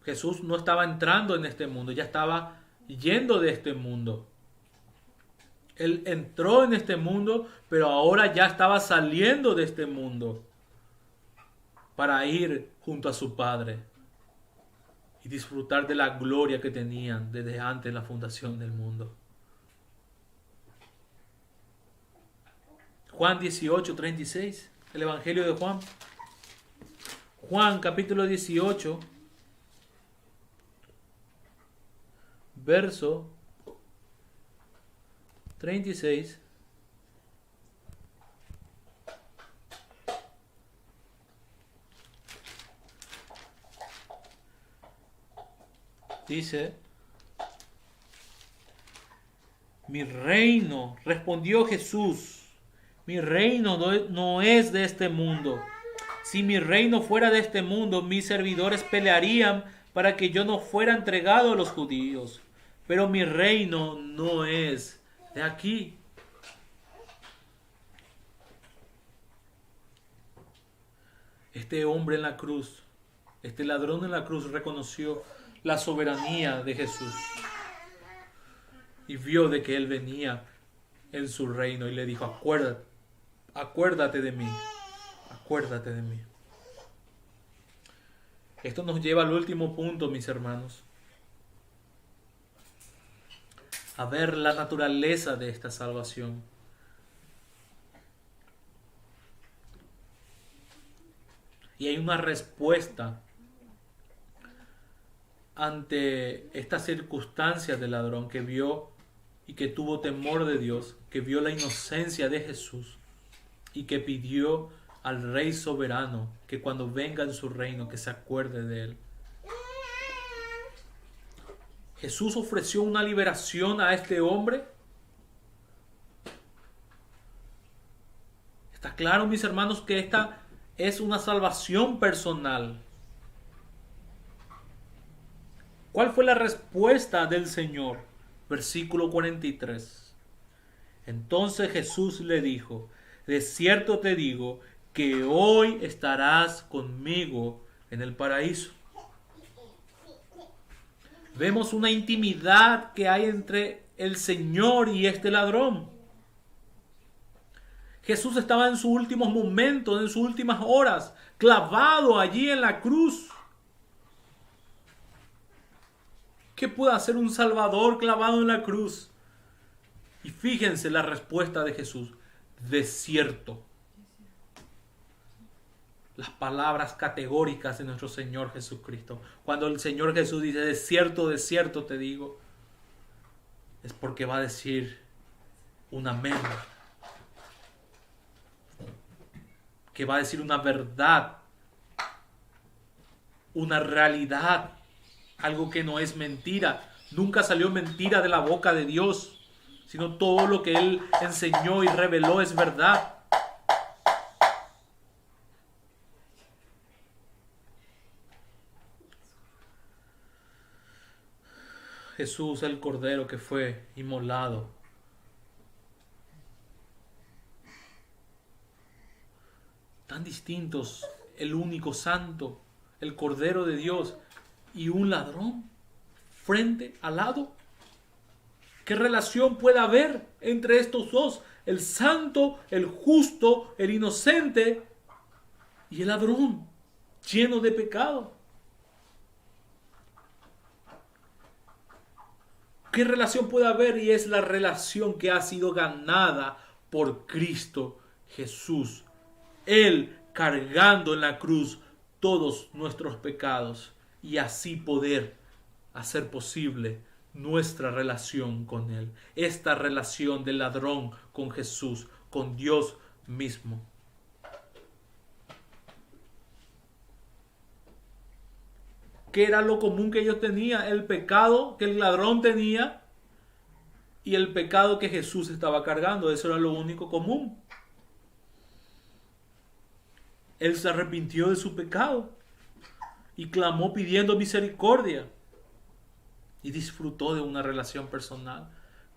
Jesús no estaba entrando en este mundo, ya estaba yendo de este mundo. Él entró en este mundo, pero ahora ya estaba saliendo de este mundo para ir junto a su Padre y disfrutar de la gloria que tenían desde antes de la fundación del mundo. Juan 18:36, el Evangelio de Juan. Juan capítulo 18, verso 36. Dice: mi reino, respondió Jesús, mi reino no es de este mundo. Si mi reino fuera de este mundo, mis servidores pelearían para que yo no fuera entregado a los judíos. Pero mi reino no es de aquí. Este hombre en la cruz, este ladrón en la cruz reconoció la soberanía de Jesús y vio de que él venía en su reino y le dijo: acuérdate de mí, acuérdate de mí. Esto nos lleva al último punto, mis hermanos, a ver la naturaleza de esta salvación. Y hay una respuesta ante estas circunstancias del ladrón que vio y que tuvo temor de Dios, que vio la inocencia de Jesús y que pidió al Rey soberano que cuando venga en su reino que se acuerde de él. Jesús ofreció una liberación a este hombre. Está claro, mis hermanos, que esta es una salvación personal. ¿Cuál fue la respuesta del Señor? Versículo 43. Entonces Jesús le dijo: de cierto te digo que hoy estarás conmigo en el paraíso. Vemos una intimidad que hay entre el Señor y este ladrón. Jesús estaba en sus últimos momentos, en sus últimas horas, clavado allí en la cruz. ¿Qué puede hacer un Salvador clavado en la cruz? Y fíjense la respuesta de Jesús: de cierto. Las palabras categóricas de nuestro Señor Jesucristo. Cuando el Señor Jesús dice: de cierto te digo, es porque va a decir un amén. Que va a decir una verdad, una realidad, algo que no es mentira. Nunca salió mentira de la boca de Dios, sino todo lo que Él enseñó y reveló es verdad. Jesús, el Cordero que fue inmolado, tan distintos, el único santo, el Cordero de Dios, y un ladrón frente al lado. ¿Qué relación puede haber entre estos dos? El santo, el justo, el inocente y el ladrón lleno de pecado. ¿Qué relación puede haber? Y es la relación que ha sido ganada por Cristo Jesús. Él cargando en la cruz todos nuestros pecados y así poder hacer posible nuestra relación con Él. Esta relación del ladrón con Jesús, con Dios mismo. ¿Qué era lo común que ellos tenían? El pecado que el ladrón tenía y el pecado que Jesús estaba cargando. Eso era lo único común. Él se arrepintió de su pecado y clamó pidiendo misericordia y disfrutó de una relación personal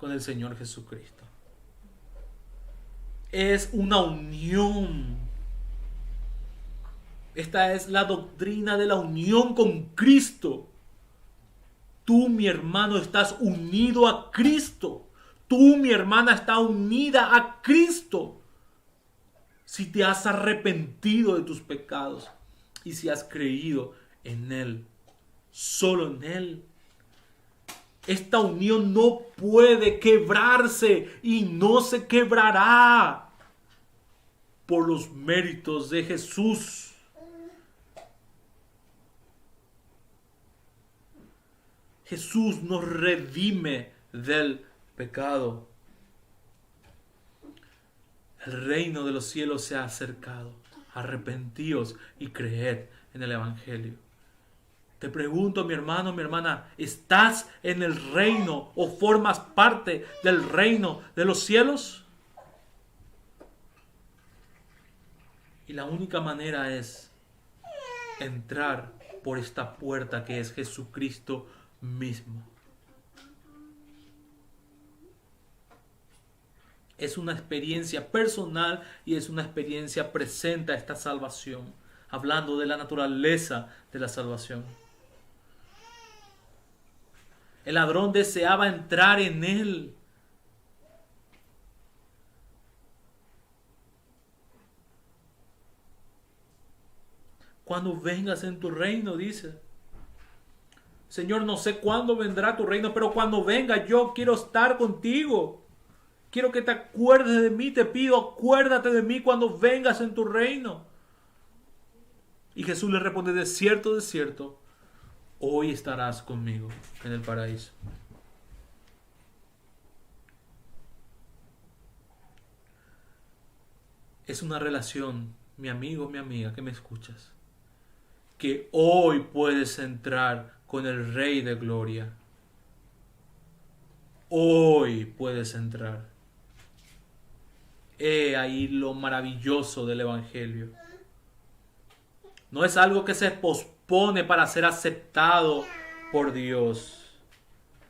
con el Señor Jesucristo. Es una unión. Esta es la doctrina de la unión con Cristo. Tú, mi hermano, estás unido a Cristo. Tú, mi hermana, está unida a Cristo. Si te has arrepentido de tus pecados y si has creído en Él, solo en Él. Esta unión no puede quebrarse y no se quebrará por los méritos de Jesús. Jesús nos redime del pecado. El reino de los cielos se ha acercado. Arrepentíos y creed en el Evangelio. Te pregunto, mi hermano, mi hermana, ¿estás en el reino o formas parte del reino de los cielos? Y la única manera es entrar por esta puerta que es Jesucristo mismo. Es una experiencia personal y es una experiencia presente a esta salvación, hablando de la naturaleza de la salvación. El ladrón deseaba entrar en él. Cuando vengas en tu reino, dice. Señor, no sé cuándo vendrá tu reino, pero cuando venga yo quiero estar contigo. Quiero que te acuerdes de mí, te pido, acuérdate de mí cuando vengas en tu reino. Y Jesús le responde, de cierto, hoy estarás conmigo en el paraíso. Es una relación, mi amigo, mi amiga, que me escuchas, que hoy puedes entrar con el Rey de Gloria. Hoy puedes entrar. He ahí lo maravilloso del Evangelio. No es algo que se pospone para ser aceptado por Dios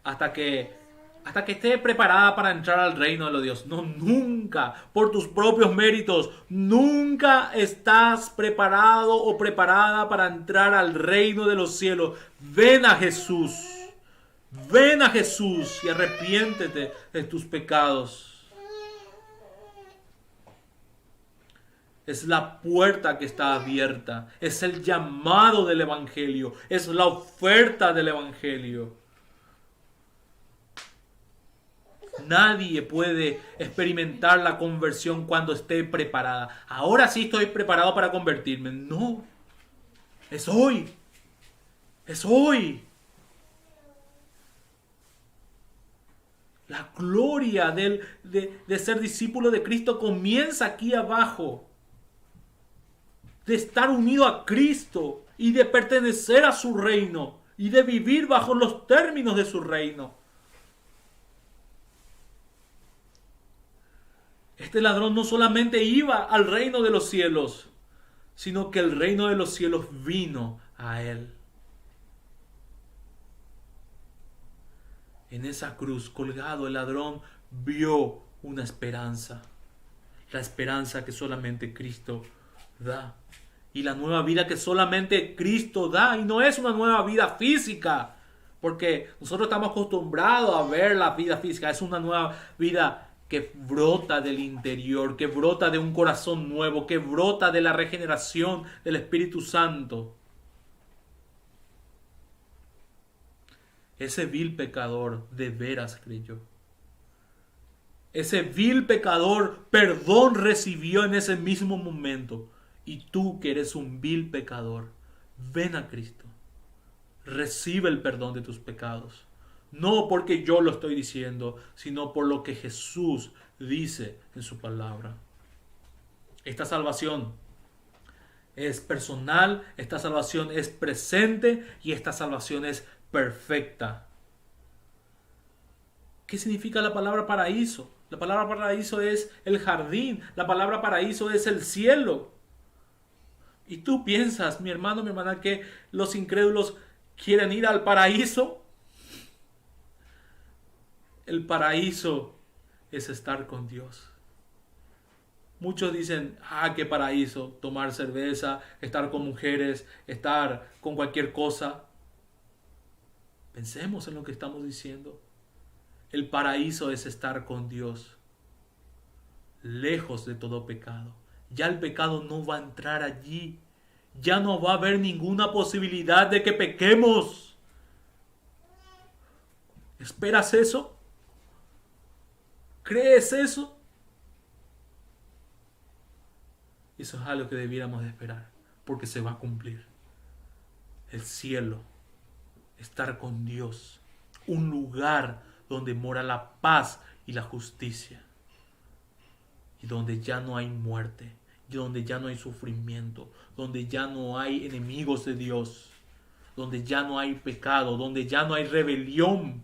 hasta que esté preparada para entrar al reino de los dioses. No, nunca, por tus propios méritos, nunca estás preparado o preparada para entrar al reino de los cielos. Ven a Jesús y arrepiéntete de tus pecados. Es la puerta que está abierta. Es el llamado del Evangelio. Es la oferta del Evangelio. Nadie puede experimentar la conversión cuando esté preparada. Ahora sí estoy preparado para convertirme. No. Es hoy. Es hoy. La gloria de ser discípulo de Cristo comienza aquí abajo. De estar unido a Cristo y de pertenecer a su reino y de vivir bajo los términos de su reino. Este ladrón no solamente iba al reino de los cielos, sino que el reino de los cielos vino a él. En esa cruz colgado el ladrón vio una esperanza. La esperanza que solamente Cristo da. Y la nueva vida que solamente Cristo da. Y no es una nueva vida física. Porque nosotros estamos acostumbrados a ver la vida física. Es una nueva vida que brota del interior. Que brota de un corazón nuevo. Que brota de la regeneración del Espíritu Santo. Ese vil pecador de veras creyó. Ese vil pecador perdón recibió en ese mismo momento. Y tú que eres un vil pecador, ven a Cristo. Recibe el perdón de tus pecados. No porque yo lo estoy diciendo, sino por lo que Jesús dice en su palabra. Esta salvación es personal, esta salvación es presente y esta salvación es perfecta. ¿Qué significa la palabra paraíso? La palabra paraíso es el jardín. La palabra paraíso es el cielo. Y tú piensas, mi hermano, mi hermana, que los incrédulos quieren ir al paraíso. El paraíso es estar con Dios. Muchos dicen, qué paraíso, tomar cerveza, estar con mujeres, estar con cualquier cosa. Pensemos en lo que estamos diciendo. El paraíso es estar con Dios, lejos de todo pecado. Ya el pecado no va a entrar allí. Ya no va a haber ninguna posibilidad de que pequemos. ¿Esperas eso? ¿Crees eso? Eso es algo que debiéramos de esperar, porque se va a cumplir. El cielo, estar con Dios, un lugar donde mora la paz y la justicia, y donde ya no hay muerte, y donde ya no hay sufrimiento, donde ya no hay enemigos de Dios, donde ya no hay pecado, donde ya no hay rebelión,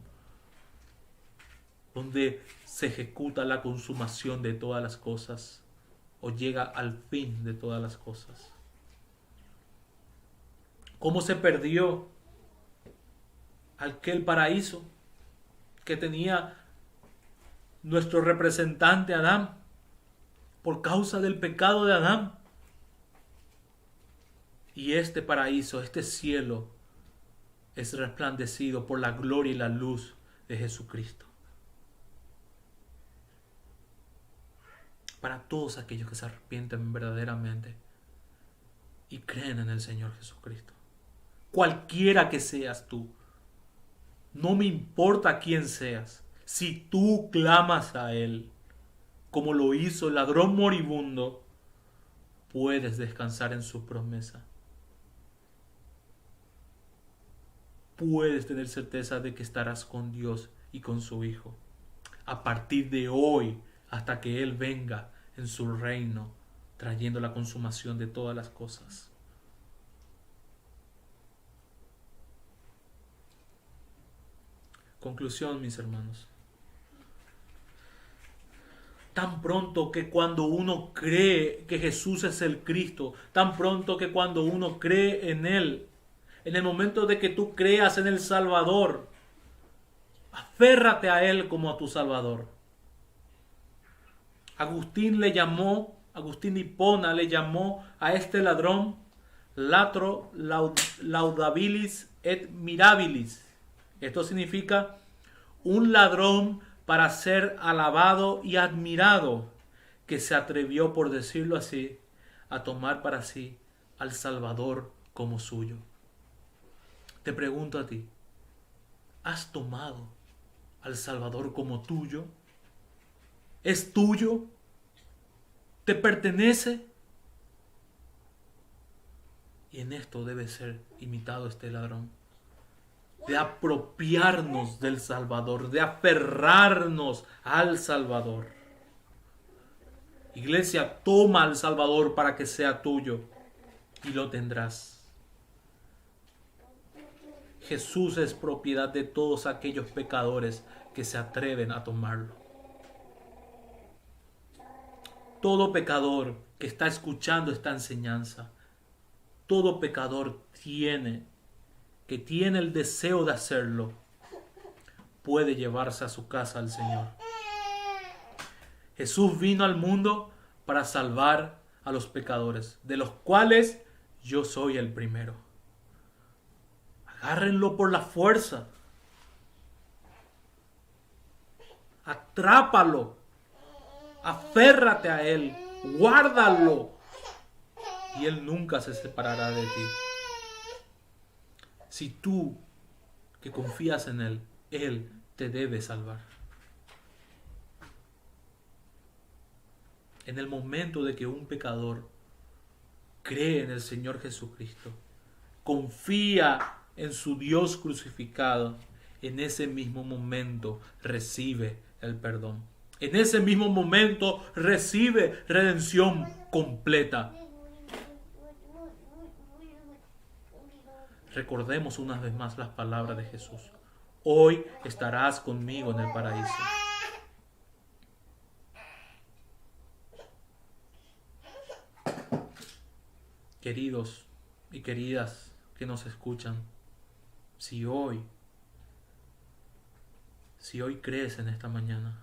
donde se ejecuta la consumación de todas las cosas, o llega al fin de todas las cosas. ¿Cómo se perdió aquel paraíso que tenía nuestro representante Adán? Por causa del pecado de Adán. Y este paraíso, este cielo, es resplandecido por la gloria y la luz de Jesucristo. Para todos aquellos que se arrepienten verdaderamente y creen en el Señor Jesucristo. Cualquiera que seas tú, no me importa quién seas, si tú clamas a Él, como lo hizo el ladrón moribundo, puedes descansar en su promesa. Puedes tener certeza de que estarás con Dios y con su Hijo. A partir de hoy, hasta que Él venga en su reino, trayendo la consumación de todas las cosas. Conclusión, mis hermanos. Tan pronto que cuando uno cree que Jesús es el Cristo, tan pronto que cuando uno cree en Él, en el momento de que tú creas en el Salvador, aférrate a Él como a tu Salvador. Agustín de Hipona le llamó a este ladrón latro laudabilis et mirabilis. Esto significa un ladrón para ser alabado y admirado, que se atrevió, por decirlo así, a tomar para sí al Salvador como suyo. Te pregunto a ti, ¿has tomado al Salvador como tuyo? ¿Es tuyo? ¿Te pertenece? Y en esto debe ser imitado este ladrón. De apropiarnos del Salvador, de aferrarnos al Salvador. Iglesia, toma al Salvador para que sea tuyo y lo tendrás. Jesús es propiedad de todos aquellos pecadores que se atreven a tomarlo. Todo pecador que está escuchando esta enseñanza, todo pecador que tiene el deseo de hacerlo, puede llevarse a su casa al Señor. Jesús vino al mundo para salvar a los pecadores, de los cuales yo soy el primero. Agárrenlo por la fuerza. Atrápalo. Aférrate a Él. Guárdalo. Y Él nunca se separará de ti. Si tú que confías en Él, Él te debe salvar. En el momento de que un pecador cree en el Señor Jesucristo, confía en su Dios crucificado, en ese mismo momento recibe el perdón. En ese mismo momento recibe redención completa. Recordemos una vez más las palabras de Jesús. Hoy estarás conmigo en el paraíso. Queridos y queridas que nos escuchan, si hoy Si hoy crees en esta mañana,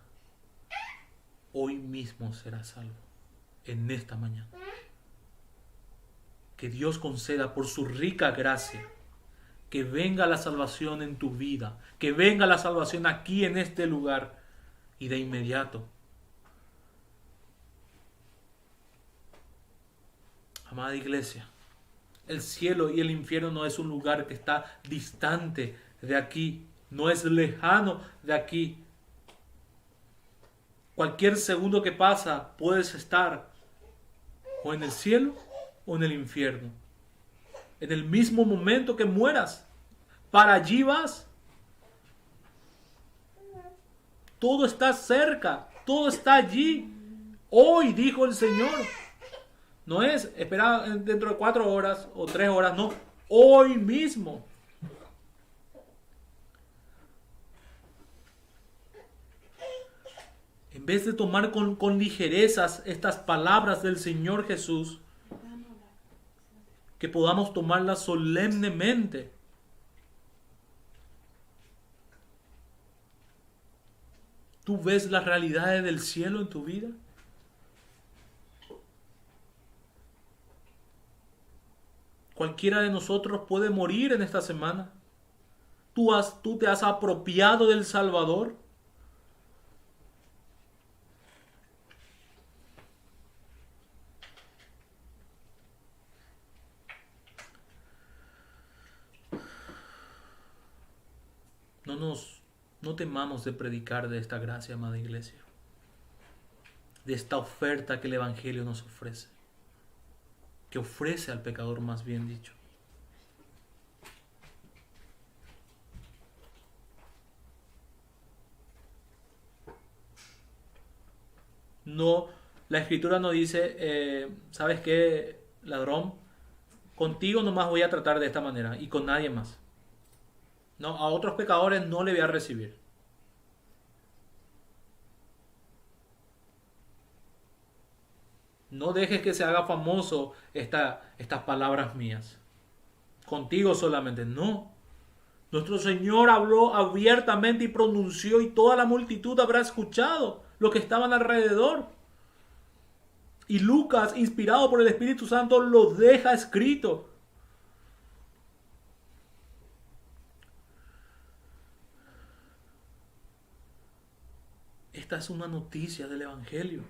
hoy mismo serás salvo. En esta mañana. Que Dios conceda por su rica gracia que venga la salvación en tu vida, que venga la salvación aquí en este lugar y de inmediato. Amada iglesia, el cielo y el infierno no es un lugar que está distante de aquí, no es lejano de aquí. Cualquier segundo que pasa puedes estar o en el cielo o en el infierno. En el mismo momento que mueras, para allí vas. Todo está cerca, todo está allí. Hoy, dijo el Señor. No es esperar dentro de 4 horas o 3 horas, no. Hoy mismo. En vez de tomar con ligerezas estas palabras del Señor Jesús, que podamos tomarlas solemnemente. ¿Tú ves las realidades del cielo en tu vida? Cualquiera de nosotros puede morir en esta semana. ¿Tú te has apropiado del Salvador? No temamos de predicar de esta gracia, amada iglesia, de esta oferta que el Evangelio nos ofrece, que ofrece al pecador, más bien dicho. No, la Escritura no dice, ¿sabes qué, ladrón? Contigo nomás voy a tratar de esta manera y con nadie más. No, a otros pecadores no le voy a recibir. No dejes que se haga famoso estas palabras mías. Contigo solamente, no. Nuestro Señor habló abiertamente y pronunció, y toda la multitud habrá escuchado lo que estaban alrededor. Y Lucas, inspirado por el Espíritu Santo, lo deja escrito. Esta es una noticia del Evangelio.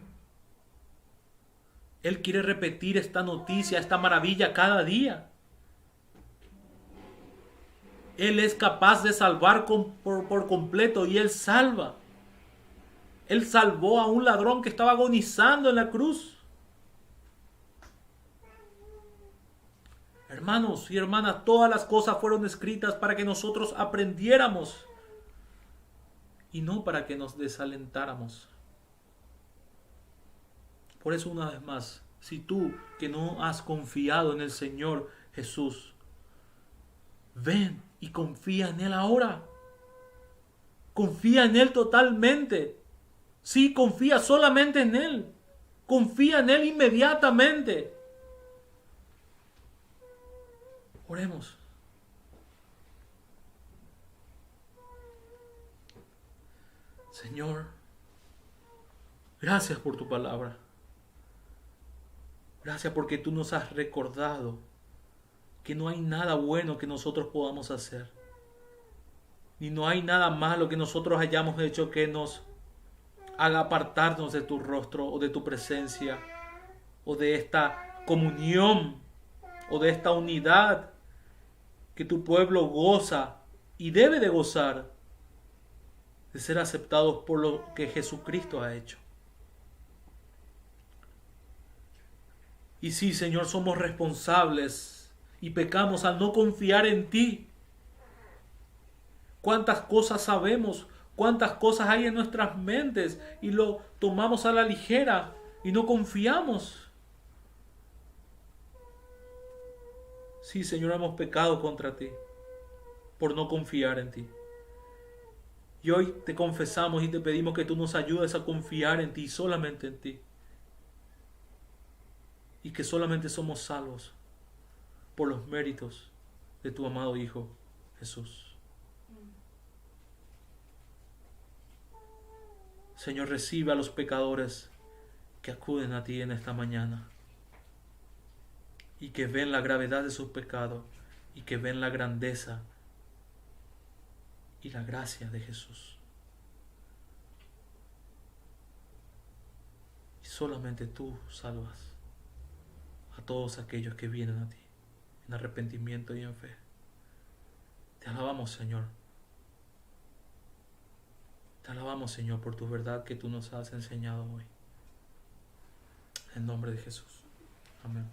Él quiere repetir esta noticia, esta maravilla cada día. Él es capaz de salvar por completo y Él salva. Él salvó a un ladrón que estaba agonizando en la cruz. Hermanos y hermanas, todas las cosas fueron escritas para que nosotros aprendiéramos y no para que nos desalentáramos. Por eso, una vez más, si tú que no has confiado en el Señor Jesús, ven y confía en Él ahora. Confía en Él totalmente. Sí, confía solamente en Él. Confía en Él inmediatamente. Oremos. Señor, gracias por tu palabra. Gracias porque tú nos has recordado que no hay nada bueno que nosotros podamos hacer. Ni no hay nada malo que nosotros hayamos hecho que nos haga apartarnos de tu rostro o de tu presencia o de esta comunión o de esta unidad que tu pueblo goza y debe de gozar de ser aceptados por lo que Jesucristo ha hecho. Y sí, Señor, somos responsables y pecamos al no confiar en ti. Cuántas cosas sabemos, cuántas cosas hay en nuestras mentes y lo tomamos a la ligera y no confiamos. Sí, Señor, hemos pecado contra ti por no confiar en ti. Y hoy te confesamos y te pedimos que tú nos ayudes a confiar en ti, solamente en ti. Y que solamente somos salvos por los méritos de tu amado Hijo Jesús. Señor, recibe a los pecadores que acuden a ti en esta mañana y que ven la gravedad de su pecado y que ven la grandeza y la gracia de Jesús. Y solamente tú salvas a todos aquellos que vienen a ti en arrepentimiento y en fe. Te alabamos, Señor. Te alabamos, Señor, por tu verdad que tú nos has enseñado hoy. En nombre de Jesús. Amén.